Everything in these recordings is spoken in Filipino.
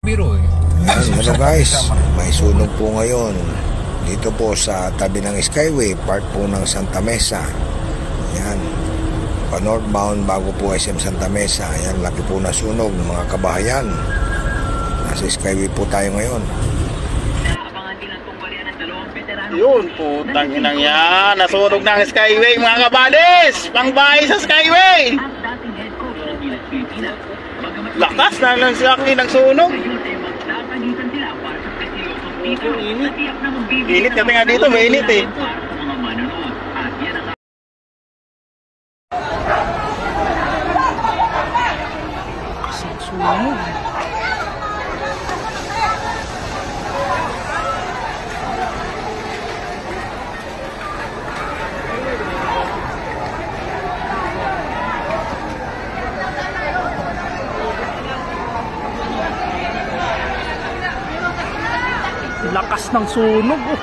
biro eh. Hello guys, may sunog po ngayon dito po sa tabi ng Skyway, part po ng Santa Mesa. Yan, pa northbound bago po SM Santa Mesa. Yan, laki po na sunog ng mga kabahayan. Nasa Skyway po tayo ngayon. Yun, putang inang yan. Nasunog ng Skyway mga kabales. Pangbahay sa Skyway. Lakas na lang siya ng sunog. Init. Init kasi nga dito, mainit eh. Lakas ng sunog oh.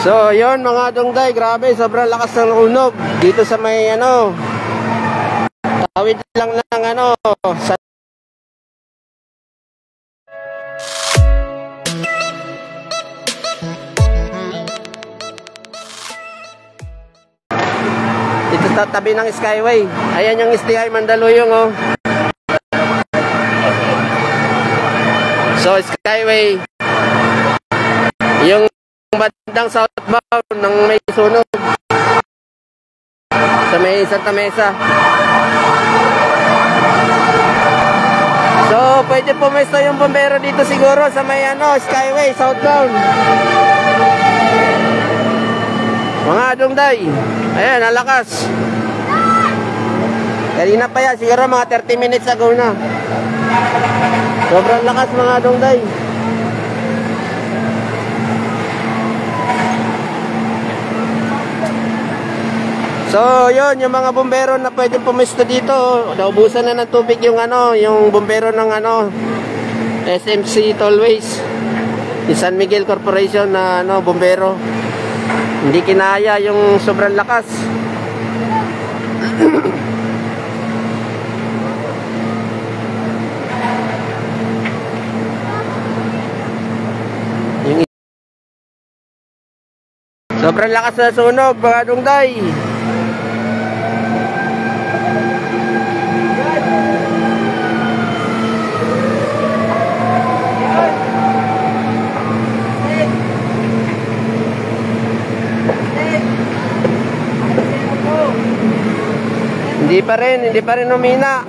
So, yon mga dongday, grabe, sobrang lakas ng unog dito sa may tawid lang ng sa dito sa tabi ng Skyway. Ayan yung STI Mandaluyong oh. So, Skyway, yung bandang southbound ng may sunog sa may Santa Mesa. So, pwede pumesto yung bombero dito siguro sa may Skyway southbound. Mga dongday, ayan, nalakas. Kanina pa yan, siguro mga 30 minutes ago na. Sobrang lakas mga dongday. So, yun, yung mga bombero na pwedeng pumesto dito, naubusan na ng tubig yung yung bombero ng SMC Tollways, yung San Miguel Corporation na bombero. Hindi kinaya yung sobrang lakas. Sobrang lakas na sunog mga dongday. Hindi pa rin umina.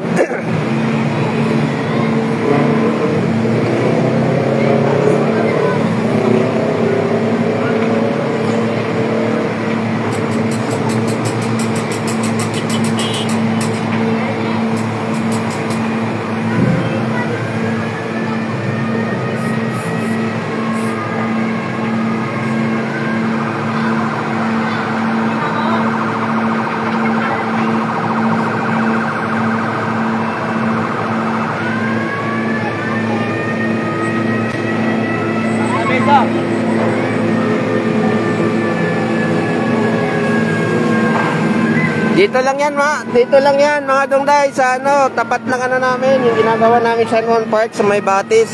Dito lang yan mga dongday sa tapat ng namin, yung ginagawa namin San Juan Park sa may Batis,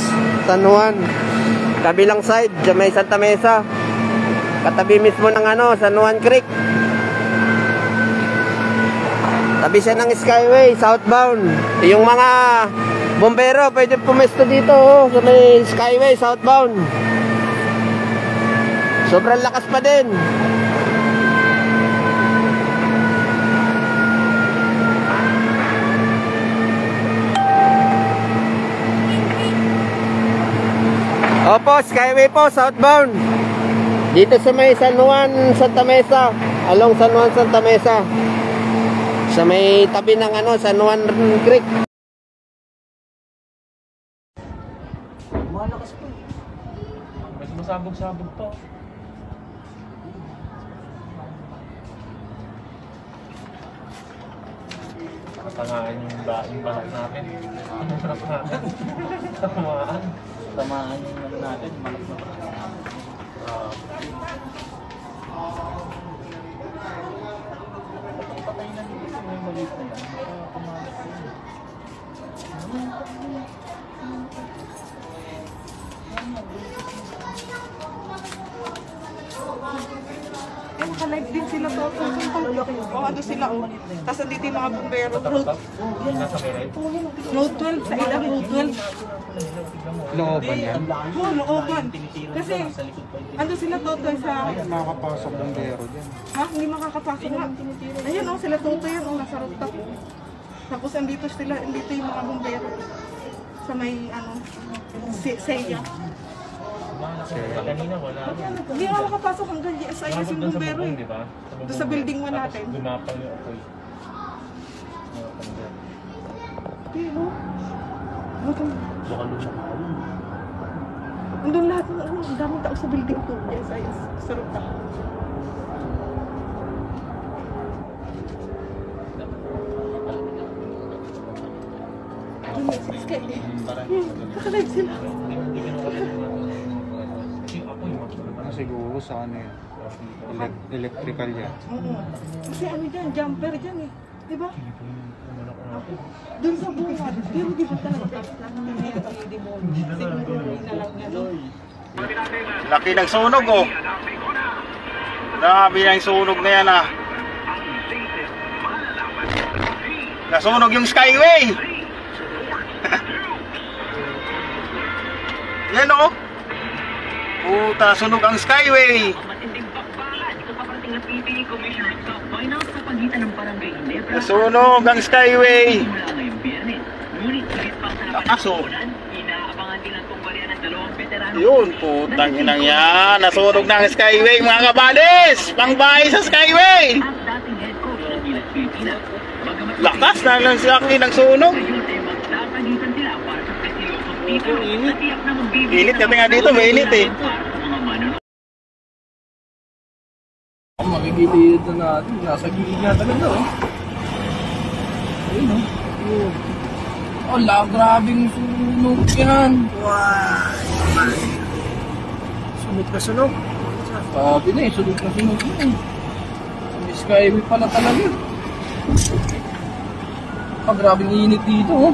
San Juan. Kabilang side, sa may Santa Mesa. Katabi mismo ng San Juan Creek. Tabi siya ng Skyway, southbound. Yung mga bombero, pwede pumesto dito sa may Skyway, southbound. Sobrang lakas pa din. Opo, Skyway po, southbound. Dito sa may San Juan, Santa Mesa. Along San Juan, Santa Mesa. Sa may tabi ng San Juan Creek. Malakas pa. Mas masabog-sabog pa. Tangaan yung balat natin. Ang sarap natin. Tamaan. Tamaan yung ano natin. Malak na pa. Patay na dito. May maliit na yan. Pumalas yun. Naka-live din sila to. Ano sila oh. Tapos andito yung mga bumbero. Road 12 sa ilang Road 12. Looban yan. Oo, looban. Kasi ando sila Totoy sa... Nakakapasok ng bero dyan. Ha? Hindi makakapasok nga. Ayun oh, sila Totoy yan oh, nasa rooftop. Tapos andito yung mga bumbero. Sa may Seya. Kanina wala. Hindi nga makapasok hanggang GSIS yung bumbero eh. Doon sa building 1 natin. Gumapang yung apoy. Hindi no? Andun lahat ng ang daming tao sa building 2. GSIS. Sa rooftop. Nakalive sila. Siguro sa ano yun. Electrical yan. Kasi ano dyan, jumper dyan eh. Diba? Doon sa bunga. Pero di ba talaga? Laki ng sunog oh. Grabe ng sunog na yan ah. Nasunog yung Skyway. Yan oh. Puta, sunog ang Skyway. Nasunog ang Skyway. Lakas oh. Yun, putang inang yan. Nasunog na ang Skyway mga kabadis. Pangbahay sa Skyway. Lakas na lang siya ng sunog. Init kasi nga dito, mainit eh. Makikilid na natin. Nasa gilid nga talaga oh. Ayun oh. Wala, grabing sunog yan. Wow! Sunog na sunog. Sabi na eh, sunog na sunog yan. May Skyway pala talaga. Grabing init dito oh.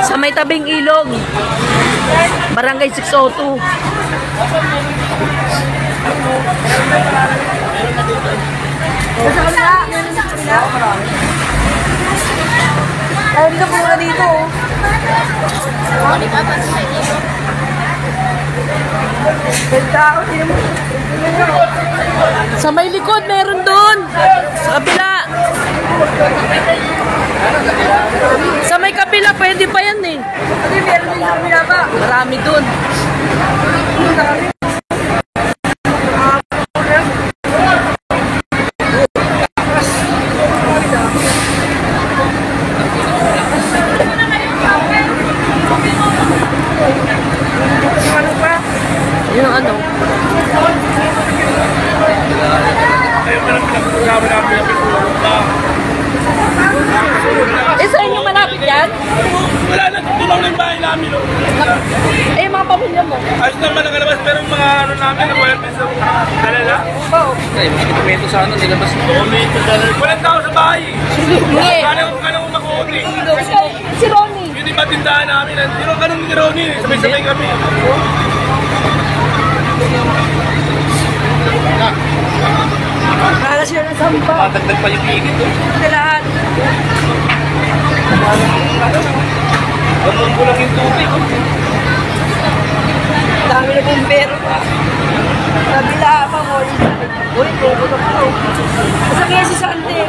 Sa may tabing ilog, Barangay 602. Ayun ka muna dito. Sa may likod, meron doon. Sa kabila. Sa may kabila, pwede pa yan eh. Marami doon. Yung ano? Eh, sa inyo malapit yan? Wala na, tulong ng bahay namin. Eh, mga pamilya mo? Ayos naman nakalabas, pero mga ano namin, nakuha sa kalala. Ay, mga dokumento sa ano, nilabas. Dokumento sa ano. Walang tao sa bahay. Hindi. Kailangan makuha eh. Si Ronnie. Yun yung matindahan namin. Yung ganun ni Ronnie, sabay-sabay kami. Kala siya ng samba. Patagdag pa yung higit. Sa lahat. Ganun ko lang yung tubig. Dami na bumbero pa. Kabila pa mo. Uy, puputok ko. Asa kaya si Sandy?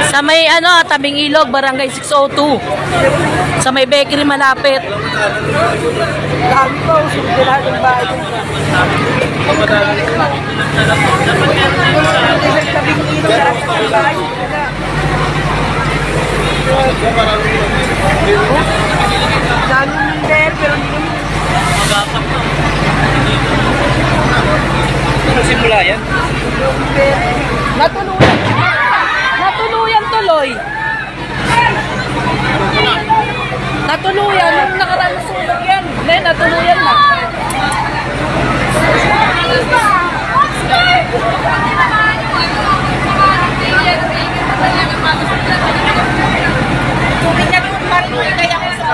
Sa may ano, Tabing Ilog, Barangay 602. Sa may bakery malapit. Dami po, lahat ng bahay. Tabing Ilog, lahat ng bahay. Dami ng der, pero hindi Simula yan? natuluyan. Natuluyan tuloy. Natuluyan. Nung nakaraan na sunog yan. Hindi, natuluyan na. Tubig na yung marinuli kaya ko sa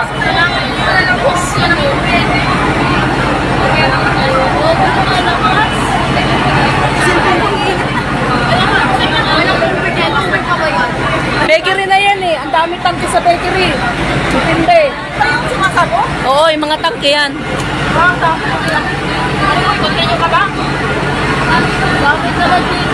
bakery na yan eh. Ang dami tangke sa bakery. Matindi. Oo, yung mga tangke yan. Continue ka ba? Bakit na lang din?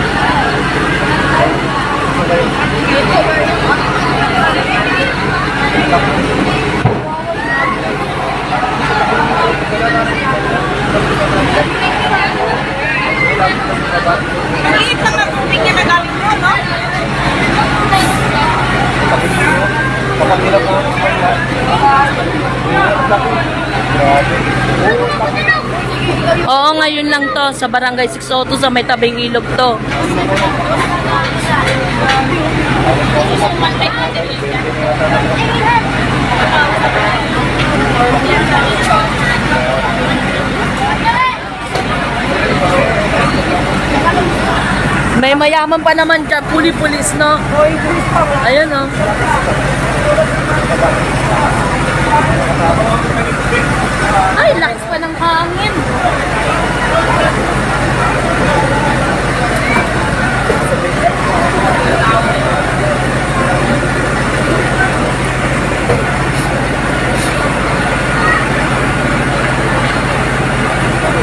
Maliit lang ang tubig niya na gamit mo, no? Oo, ngayon lang to sa Barangay 602 sa may Tabing Ilog to. May mayaman pa naman dyan, puli-pulis, no? Ayun, no? Ay, lakas pa ng hangin.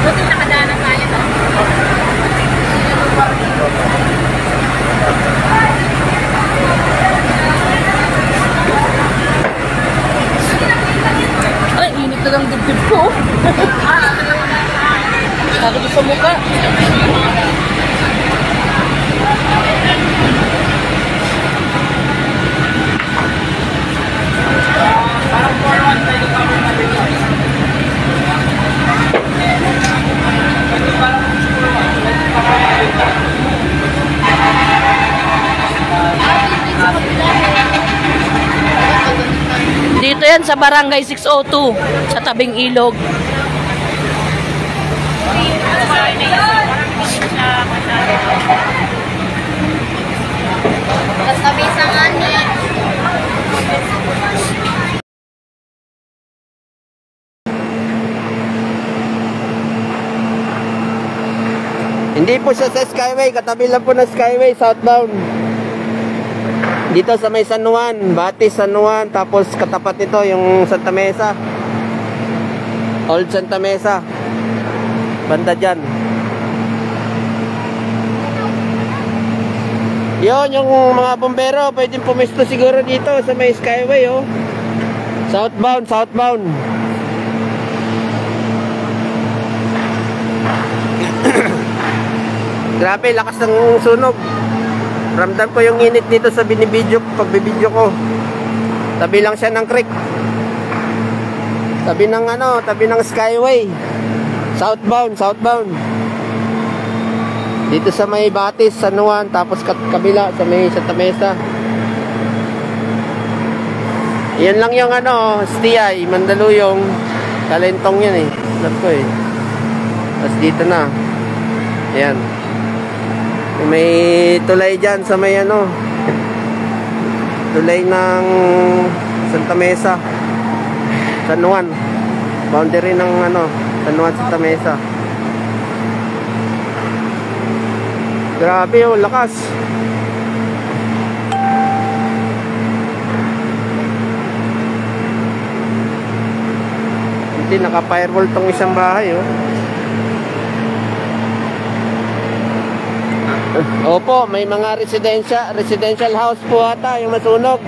Buti nakadaan na tayo, no? Ay, init na lang dibdib ko. Sabi ko sa mukha. Dito yan sa Barangay 602 sa Tabing Ilog. Hindi po siya sa Skyway, katabi lang po ng Skyway, southbound. Dito sa may San Juan, Batis, San Juan, tapos katapat nito yung Santa Mesa. Old Santa Mesa. Banda dyan. Yun, yung mga bombero, pwedeng pumesto siguro dito sa may Skyway, oh. Southbound, southbound. Grabe, lakas ng sunog. Ramdam ko yung init dito sa pagbibidyo ko. Tabi lang siya ng creek. Tabi ng tabi ng Skyway. Southbound, southbound. Dito sa may Batis, San Juan, tapos kabila sa may Santa Mesa. Yan lang yung STI, Mandaluyong. Talentong yan eh. Alam ko eh. Tapos dito na. Ayan. May tulay dyan sa may tulay ng Santa Mesa, San Juan. Boundary ng San Juan, Santa Mesa. Grabe oh, lakas. Hindi naka-firewall tong isang bahay oh. Opo, may mga residential house po ata yung masunog.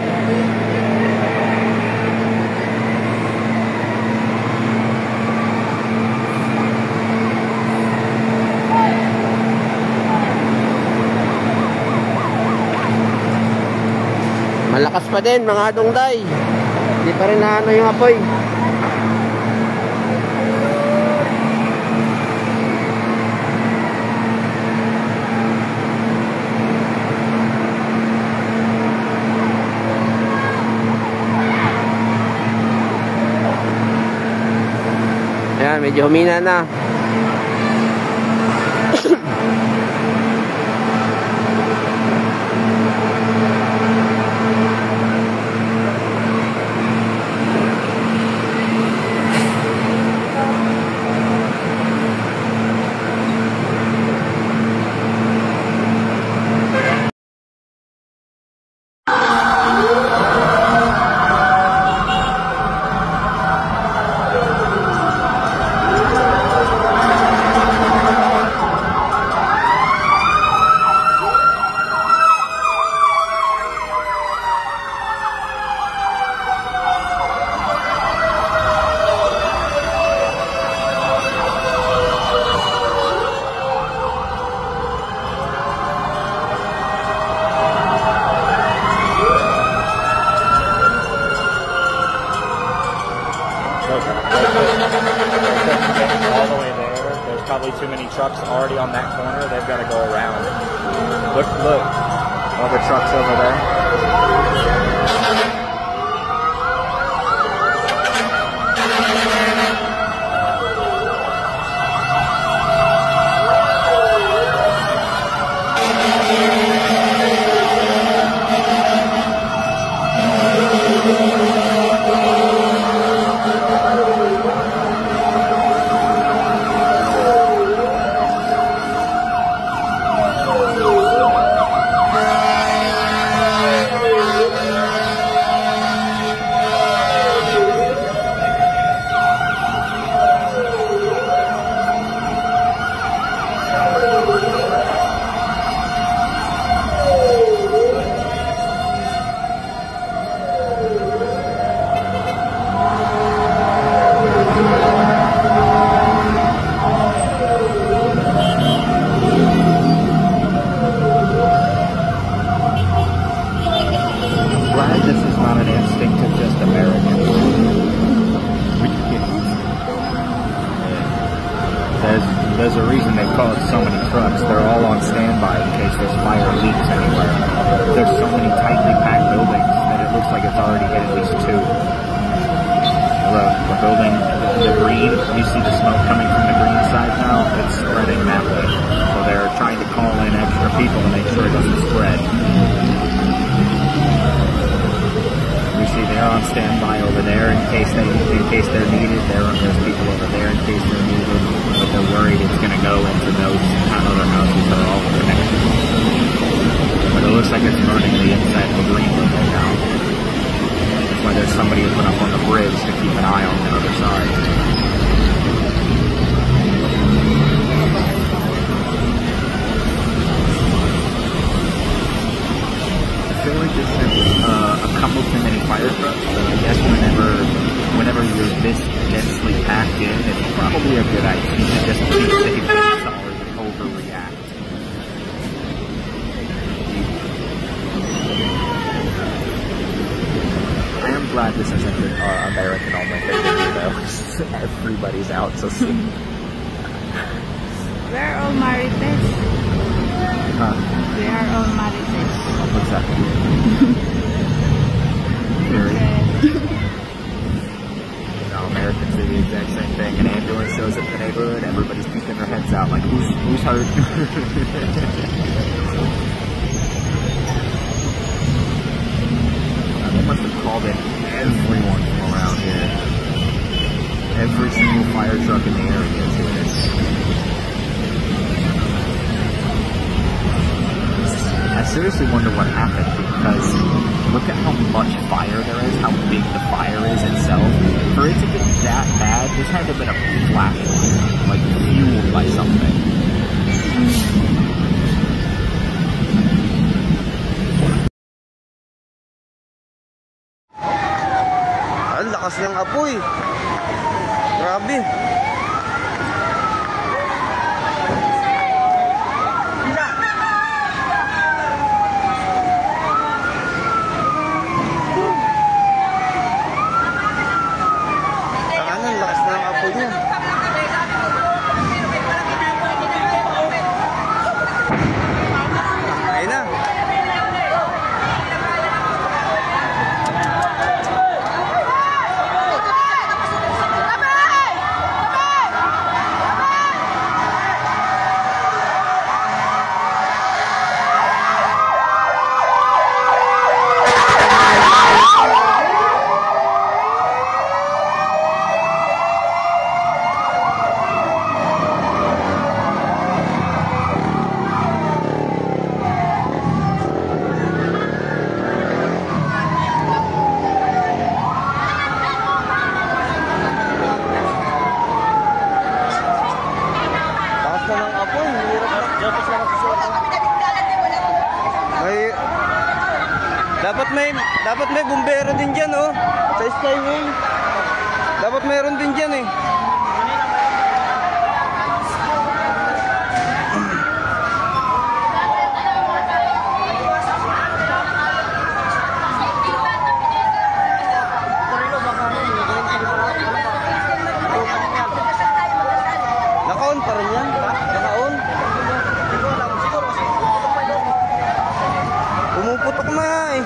Malakas pa din mga dungday. Hindi pa rin yung apoy. Ayan, medyo humina na. All the way there. There's probably too many trucks already on that corner. They've got to go around. Look. All the trucks over there. There's a reason they call it so many trucks. They're all on standby in case this fire leaks anywhere. There's so many tightly packed buildings that it looks like it's already hit at least two. The building, the green, you see the smoke coming from the green side now? It's spreading that way. So they're trying to call in extra people to make sure it doesn't spread. We see they're on standby over there in case they're needed. There's people over there in case they're needed, but they're worried it's going to go into those other houses that are all connected. But it looks like it's burning the inside of the green logo now. That's why there's somebody who put up on the bridge to keep an eye on the other side. I feel like this has a couple too many fire trucks, but I guess whenever you're this densely packed in, it's probably a good idea just to be safe and sorry and overreact. I am glad this isn't American only thing, though. Everybody's out to see. We're all Marites. Huh? We are all Marites. What's that? No, Americans do the exact same thing. An ambulance shows up in the neighborhood, everybody's peeking their heads out like, who's hurt? They must have called in everyone from around here. Every single fire truck in the area is here. I seriously wonder what happened, because look at how much fire there is, how big the fire is itself. For it to get that bad, this had to have been a flash fire, like fueled by something. Ang lakas ng apoy. Grabe. Ang lakas ng apoy niya. Ayun na. Dapat may bumbero din dyan, oh. Sa Skyway. Dapat mayroon din dyan, eh. Naka-on pa rin yan? Naka-on? Pumuputok na, eh.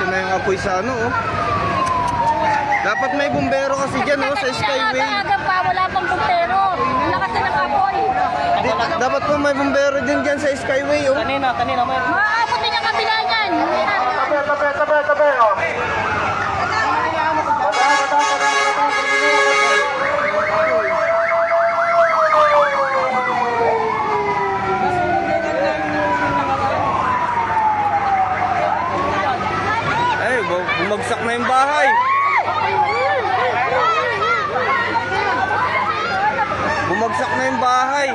na yung apoy sa ano, oh. Dapat may bumbero kasi dyan, oh, sa Skyway. Aga pa, wala pang bumbero. Lakas na ng apoy. Dapat po may bumbero din dyan sa Skyway, oh. Kanina may... Maaabot din ang kabila niyan. Tabi, oh. Ay, bumagsak na yung bahay. Bumagsak na yung bahay.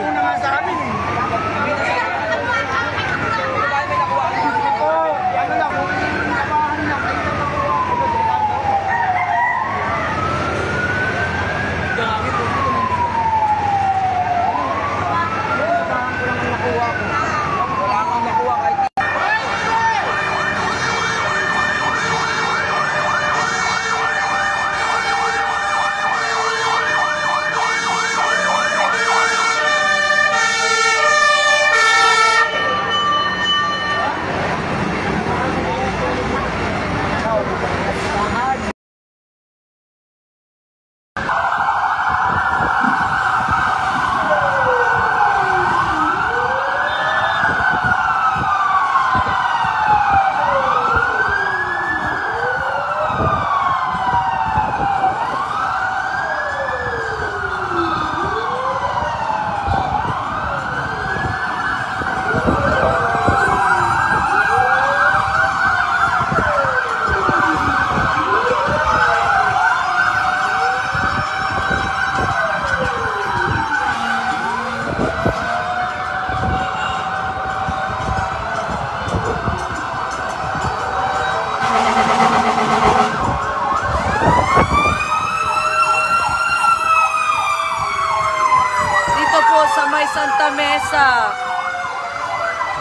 Santa Mesa.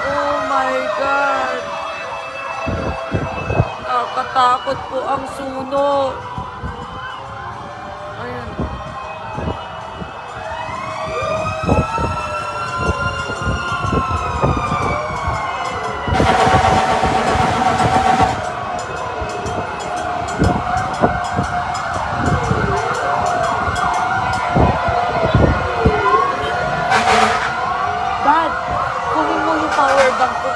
Oh my God. Nakakatakot po ang sunog. Ayan. Dad, kunin mo yung power bank ko.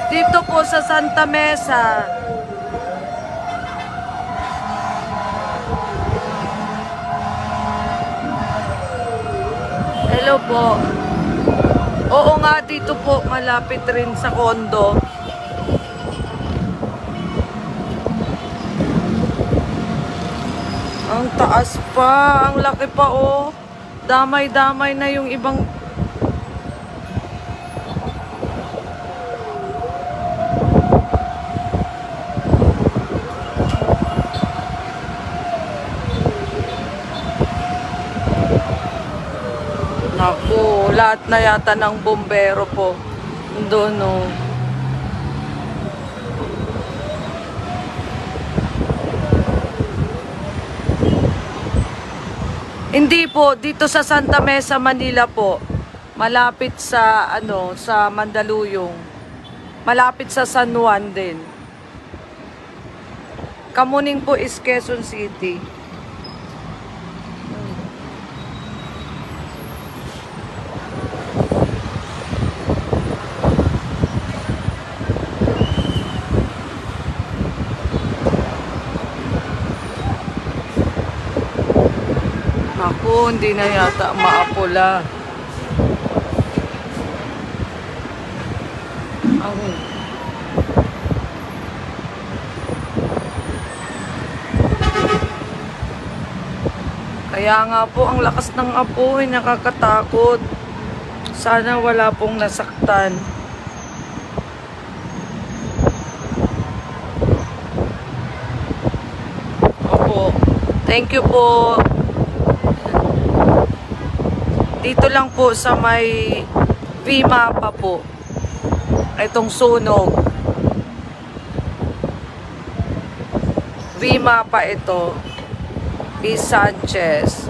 Dito po sa Santa Mesa. Hello po. Oo nga, dito po malapit rin sa kondo. Ang taas pa, ang laki pa oh. Damay-damay na yung ibang Naku, lahat na yata ng bombero po. Doon, no. Hindi po, dito sa Santa Mesa, Manila po. Malapit sa, sa Mandaluyong. Malapit sa San Juan din. Kamuning po is Quezon City. Ako, hindi na yata maapula. Kaya nga po, ang lakas ng apoy, nakakatakot. Sana wala pong nasaktan. Opo. Thank you po. Dito lang po sa may V-Mapa po. Itong sunog. V-Mapa ito. V. Sanchez.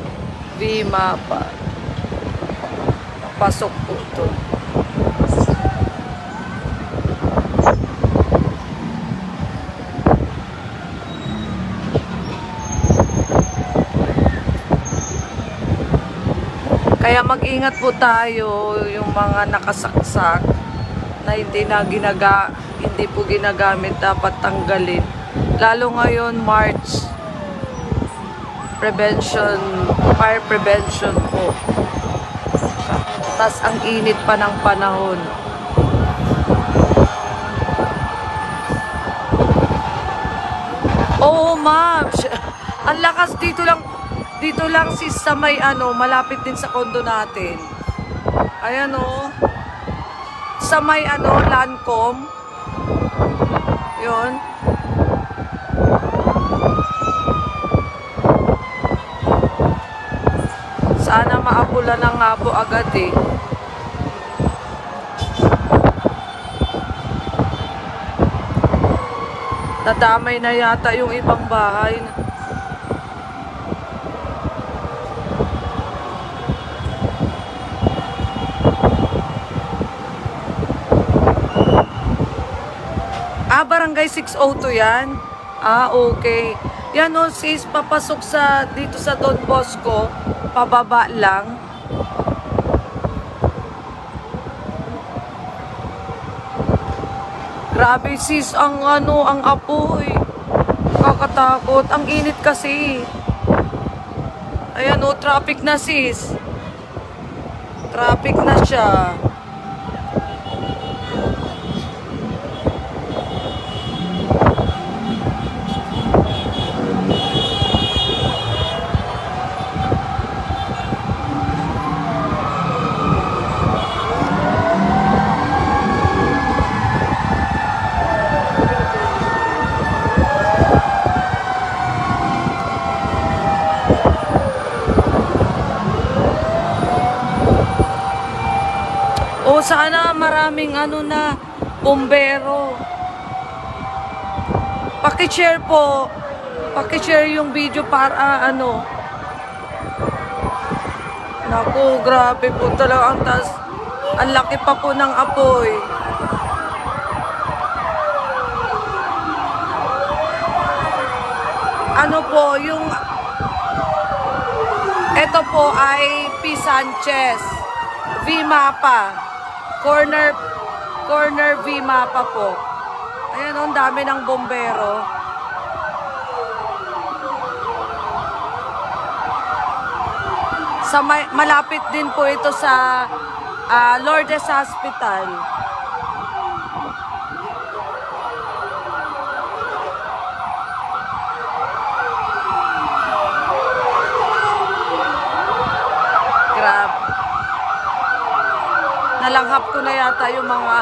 V-Mapa. Pasok po ito. Kaya mag-ingat po tayo yung mga nakasaksak na hindi po ginagamit, dapat tanggalin. Lalo ngayon March, fire prevention po. Tas ang init pa ng panahon. Oo, ma'am. Ang lakas dito lang sis sa may malapit din sa kondo natin. Ayan sa may Lancome. Yun. Sana maapula na nga po agad eh. Nadamay na yata yung ibang bahay. Barangay 602 yan? Okay. Yan sis, papasok dito sa Don Bosco, pababa lang. Grabe sis, ang apoy. Kakatakot. Ang init kasi. Ayan traffic na sis. Traffic na siya. Sana maraming na bombero. Paki-share po. Paki-share yung video para Naku, grabe po talaga ang taas. Ang laki pa po ng apoy. Ito po ay P. Sanchez. V-Mapa. Corner V-Mapa po. Ayan ang dami ng bombero. Malapit din po ito sa Lourdes Hospital. Grabe. Nalanghap ko na yata yung mga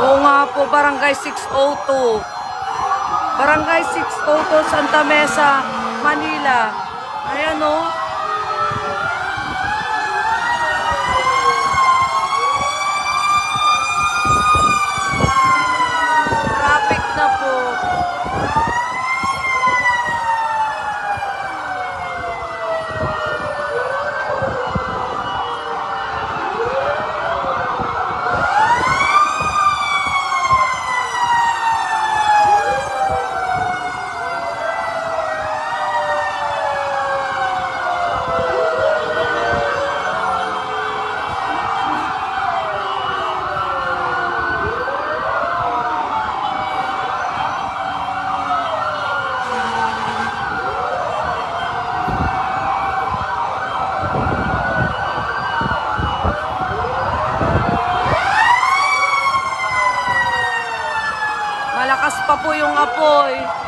Oo nga po, Barangay 602. Barangay 602, Santa Mesa, Manila. Ayan Traffic na po. po yung apoy.